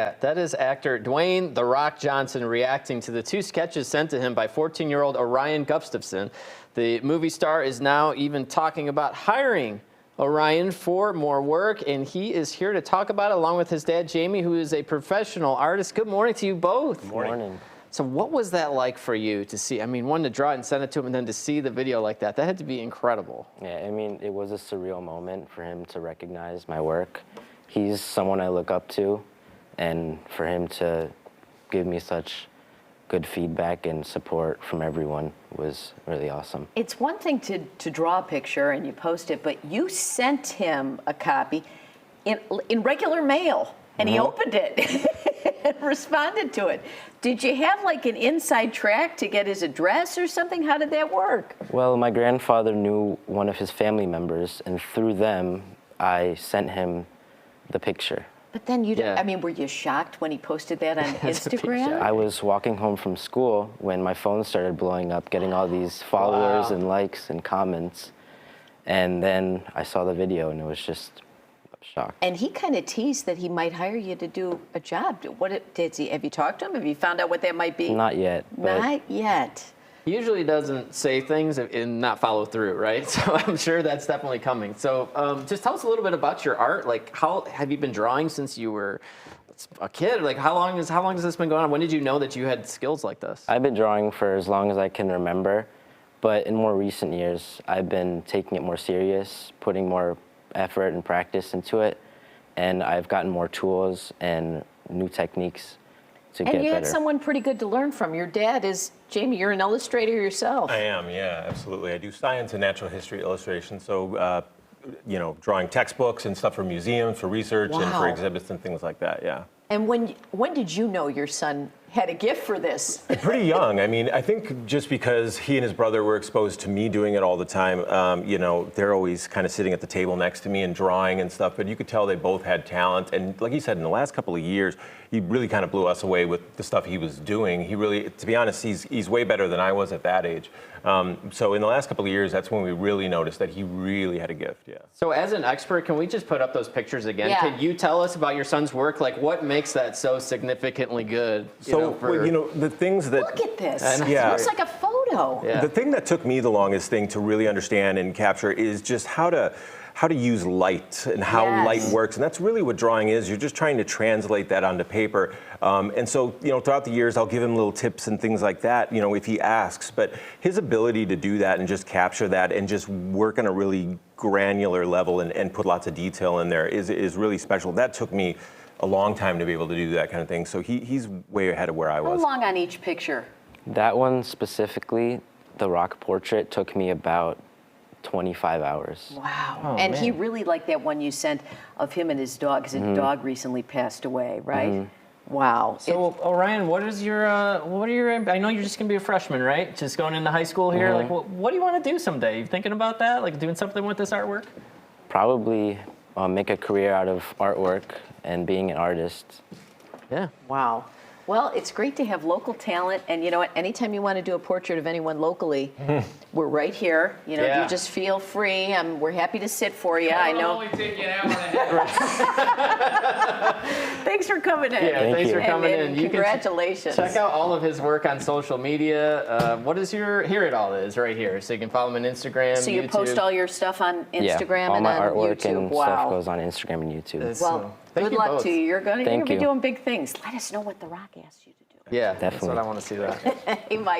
that. That is actor Dwayne "The Rock" Johnson reacting to the 2 sketches sent to him by 14-year-old Orion Gustafson. The movie star is now even talking about hiring Orion for more work, and he is here to talk about it along with his dad, Jamie, who is a professional artist. Good morning to you both. Good morning. So what was that like for you to see? I mean, one, to draw it and send it to him, and then to see the video like that. That had to be incredible. Yeah, I mean, it was a surreal moment for him to recognize my work. He's someone I look up to, and for him to give me such good feedback and support from everyone was really awesome. It's one thing to draw a picture and you post it, but you sent him a copy in regular mail, and he opened it and responded to it. Did you have like an inside track to get his address or something? How did that work? Well, my grandfather knew one of his family members, and through them, I sent him the picture. But then Yeah. I mean, were you shocked when he posted that on Instagram? I was walking home from school when my phone started blowing up, getting all these followers Wow. and likes and comments. And then I saw the video, and it was just a shock. And he kind of teased that he might hire you to do a job. Have you talked to him? Have you found out what that might be? Not yet. But Not yet. He usually doesn't say things and not follow through, right? So I'm sure that's definitely coming. So just tell us a little bit about your art. Like, how have you been drawing since you were a kid? Like, how long has this been going on? When did you know that you had skills like this? I've been drawing for as long as I can remember, but in more recent years, I've been taking it more serious, putting more effort and practice into it, and I've gotten more tools and new techniques to get And you better. had someone pretty good to learn from. Your dad is, Jamie, you're an illustrator yourself. I am, yeah, absolutely. I do science and natural history illustration, so drawing textbooks and stuff for museums, for research, and for Wow. exhibits and things like that. Yeah. And when did you know your son had a gift for this? Pretty young. I mean, I think just because he and his brother were exposed to me doing it all the time, they're always kind of sitting at the table next to me and drawing and stuff. But you could tell they both had talent. And like you said, in the last couple of years, he really kind of blew us away with the stuff he was doing. He really, to be honest, he's way better than I was at that age. So in the last couple of years, that's when we really noticed that he really had a gift. Yeah. So as an expert, can we just put up those pictures again? Yeah. Can you tell us about your son's work? Like, what makes that so significantly good? The things that Look at this. And- It Yeah. looks like a photo. Yeah. The thing that took me the longest thing to really understand and capture is just how to use light and how Yes. light works. And that's really what drawing is. You're just trying to translate that onto paper. And so, throughout the years, I'll give him little tips and things like that, if he asks. But his ability to do that and just capture that and just work on a really granular level and put lots of detail in there is really special. That took me a long time to be able to do that kind of thing. So he's way ahead of where I How was. long on each picture? That one specifically, the rock portrait, took me about 25 hours. Wow. Oh, And he man. really liked that one you sent of him and his dog, because his dog recently passed away, right? Wow. So Orion, what are your? I know you're just gonna be a freshman, right? Just going into high school here. Like, what do you want to do someday? You thinking about that? Like doing something with this artwork? Probably make a career out of artwork and being an artist. Yeah. Wow. Well, it's great to have local talent, and you know what? Anytime you want to do a portrait of anyone locally, we're right here. Yeah. You just feel free. We're happy to sit for you. I know. Thanks for coming in. Yeah. Thanks you. for coming and in. You can congratulations. check out all of his work on social media. What is here it all is right here. So you can follow him on Instagram, So you YouTube. post all your stuff on Instagram yeah, all and my on artwork YouTube. and Wow. stuff goes on Instagram and YouTube. That's- Well, thank good you luck both. to you. You're gonna Thank be you. doing big things. Let us know what The Rock asked you to do. Yeah, that's Definitely. what I want to see that. Hey, Mike.